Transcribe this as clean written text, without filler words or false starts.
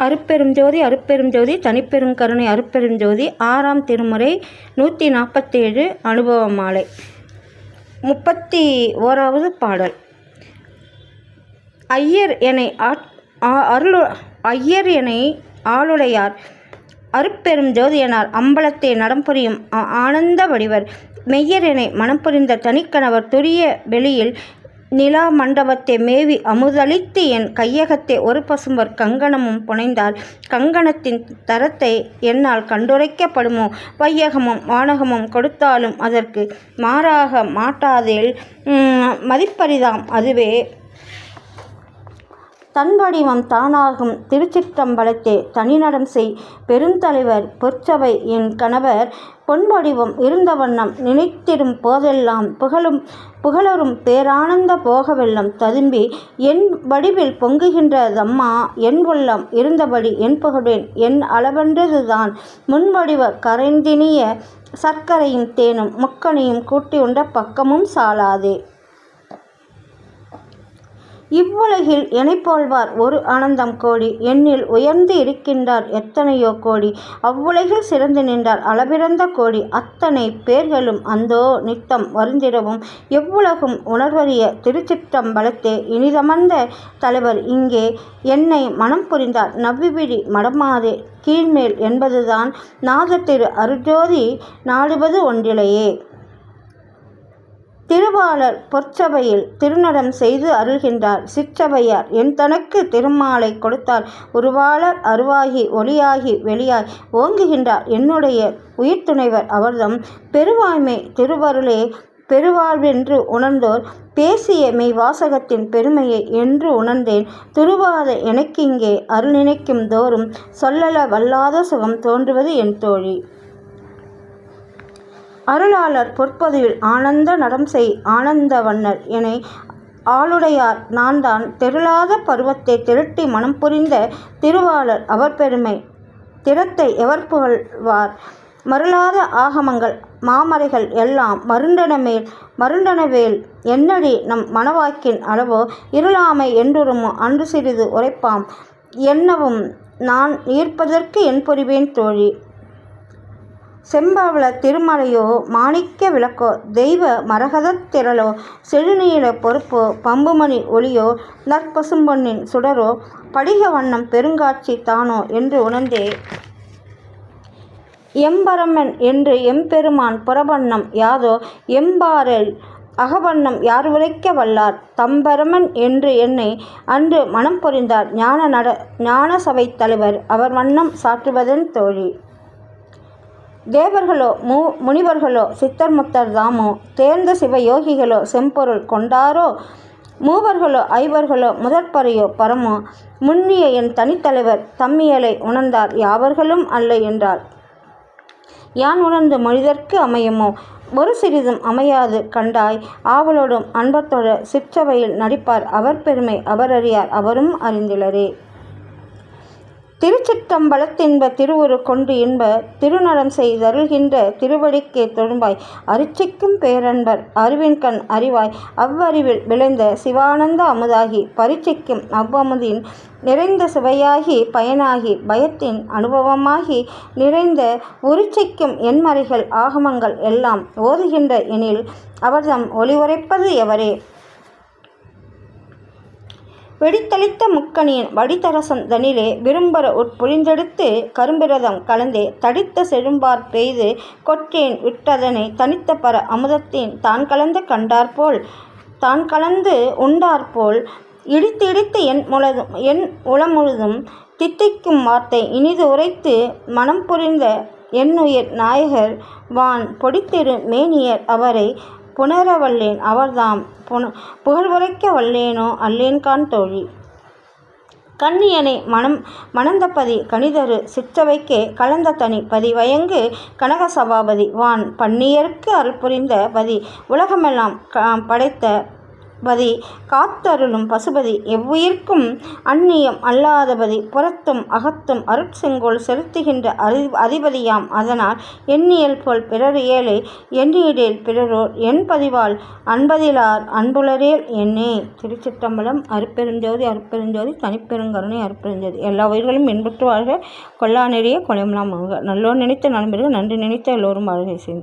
அருட்பெரும் ஜோதி அருட்பெரும் ஜோதி தனிப்பெரும் கருணை அருட்பெரும் ஜோதி. 6ஆம் திருமுறை 147 அனுபவ மாலை 31வது பாடல். ஐயர் எனை ஆளுடையார் அருட்பெரும் ஜோதியனார் அம்பலத்தே நடம்புரியும் ஆனந்த வடிவர் மெய்யர் எனை மனம் புரிந்த தனிக்கணவர் துரிய வெளியில் நிலா மண்டபத்தை மேவி அமுதளித்து என் கையகத்தை ஒரு பசும்பர் கங்கணமும் புனைந்தார். கங்கணத்தின் தரத்தை என்னால் கண்டுரைக்கப்படுமோ? வையகமும் வானகமும் கொடுத்தாலும் அதற்கு மாறாக மாட்டாதேல் மதிப்பரிதாம் அதுவே தன் வடிவம் தானாகும் திருச்சிற்றம்பலத்தே தனிநடம் செய் பெருந்தலைவர் பொற்சபை என் கணவர் பொன் வடிவம் இருந்த வண்ணம் நினைத்திடும் போதெல்லாம் புகழரும் பேரானந்த போகவெல்லம் ததும்பி என் வடிவில் பொங்குகின்ற தம்மா என் உள்ளம் இருந்தபடி என் புகழ்வேன் என் அளவென்றதுதான் முன்வடிவ கரைந்தினிய சர்க்கரையும் தேனும் முக்கனியும் கூட்டி உண்ட பக்கமும் சாலாதே. இவ்வுலகில் எனைப்போல்வார் ஒரு ஆனந்தம் கோடி என்னில் உயர்ந்து இருக்கின்றார் எத்தனையோ கோடி அவ்வுலகில் சிறந்து நின்றார் அளவிறந்த கோடி அத்தனை பேர்களும் அந்தோ நித்தம் வருந்திடவும் எவ்வுலகும் உணர்வறிய திருச்சிற்றம்பலத்தே இனிதமர்ந்த தலைவர் இங்கே என்னை மனம் புரிந்தார் நவ்விபிடி மடமாதே கீழ்மேல் என்பதுதான் நாத திரு அருஜோதி நாடுவது ஒன்றிலேயே. திருவாளர் பொற்சபையில் திருநடம் செய்து அருள்கின்றார் சிற்றபையார் என் தனக்கு திருமாலை கொடுத்தார் உருவாளர் அருவாகி ஒளியாகி வெளியாய் ஓங்குகின்றார் என்னுடைய உயிர்த்துணைவர் அவர்தம் பெருவாய்மை திருவருளே பெருவாழ்வென்று உணர்ந்தோர் பேசிய மெய் வாசகத்தின் பெருமையை என்று உணர்ந்தேன். துருவாத எனக்கிங்கே அருள் நினைக்கும் தோறும் சொல்லல வல்லாத சுகம் தோன்றுவது என் தோழி. அருளாளர் பொற்பதிவில் ஆனந்த நடம் செய் ஆனந்த வண்ணர் என ஆளுடையார் நான் தான் தெருளாத பருவத்தை திரட்டி மனம் புரிந்த திருவாளர் அவர் பெருமை திறத்தை எவர் புகழ்வார் மருளாத ஆகமங்கள் மாமறைகள் எல்லாம் மருண்டனவேல் என்னடி நம் மனவாக்கின் அளவோ இருளாமை என்றுருமோ அன்று சிறிது உரைப்பாம் என்னவும் நான் ஈர்ப்பதற்கு என் புரிவேன் தோழி. செம்பவள திருமலையோ மாணிக்க விளக்கோ தெய்வ மரகதத் திரளோ செழுநீல பொறுப்போ பம்புமணி ஒளியோ நற்பசும்பொன்னின் சுடரோ படிக வண்ணம் பெருங்காட்சி தானோ என்று உணர்ந்தே எம்பரமன் என்று எம்பெருமான் புறவண்ணம் யாதோ எம்பாரல் அகவண்ணம் யார் உரைக்க வல்லார் தம்பரமன் என்று என்னை அன்று மனம் புரிந்தார் ஞான சபை தலைவர் அவர் வண்ணம் சாற்றுவதன் தோழி. தேவர்களோ முனிவர்களோ சித்தர் முத்தர் தாமோ தேர்ந்த சிவயோகிகளோ செம்பொருள் கொண்டாரோ மூவர்களோ ஐவர்களோ முதற்பறையோ பரமோ முன்னிய என் தனித்தலைவர் தம்மியலை உணர்ந்தார் யாவர்களும் அல்ல என்றார் யான் உணர்ந்து மொழிதற்கு அமையுமோ? ஒரு சிறிதும் அமையாது கண்டாய் ஆவலோடும் அன்பத்தோட சிற்றவையில் நடிப்பார் அவர் பெருமை அவர் அறியார் அவரும் அறிந்திலரே. திருச்சிற்றம்பலத்தின்ப திருவுரு கொண்டு இன்ப திருநடம் செய்தருள்கின்ற திருவடிக்கே தொழும்பாய் அருட்சிக்கும் பேரன்பர் அறிவின்கண் அறிவாய் அவ்வறிவில் விளைந்த சிவானந்த அமுதாகி பரிச்சிக்கும் அவ்வமுதின் நிறைந்த சுவையாகி பயனாகி பயத்தின் அனுபவமாகி நிறைந்த உருச்சிக்கும் எண்மறைகள் ஆகமங்கள் எல்லாம் ஓதுகின்ற எனில் அவர்தம் ஒளி உரைப்பது எவரே? வெடித்தளித்த முக்கணியின் வடித்தரசம் தனிலே விரும்பர உட்புழிந்தெடுத்து கரும்பிரதம் கலந்தே தடித்த செழும்பார் பெய்து கொற்றேன் விட்டதனை தனித்த பர அமுதத்தின் தான் கலந்து கண்டாற்போல் தான் கலந்து உண்டாற்போல் இடித்து இடித்து என் உளமுழுதும் தித்திக்கும் வார்த்தை இனிது உரைத்து மனம் புரிந்த என்னுயிர் நாயகர் வான் பொடித்திரு மேனியர் அவரை புணரவல்லேன் அவர்தாம் புகழ்வுரைக்க வல்லேனோ அல்லேன்கான் தோழி. கண்ணியனை மணந்தபதி கணிதரு சிற்றவைக்கே கலந்த தனி பதி வயங்கு கனக சபாபதி வான் பன்னியருக்கு அருள் புரிந்த பதி உலகமெல்லாம் படைத்த பதி காத்தருளும் பசுபதி எவ்வுயிர்க்கும் அந்நியம் அல்லாதபதி புறத்தும் அகத்தும் அருட்செங்கோல் செலுத்துகின்ற அதிபதியாம். அதனால் எண்ணியல் போல் பிறர் ஏழை எண்ணீடேல் பிறரோர் என் பதிவால் அன்பதிலார் அன்புளரேல் என்னே. திருச்சிற்றம்பலம். அருட்பெருஞ்சோதி அருட்பெருஞ்சோதி தனிப்பெருங்கருணை அருட்பெருஞ்சோதி. எல்லா உயிர்களும் இன்புற்று வாழ்க, கொல்லா நெறிய கொலைமலாம் வாழ்க. நல்லோர் நினைத்த நலம்பெறுக, நன்றி நினைத்த எல்லோரும் வாழ்க. சேர்ந்து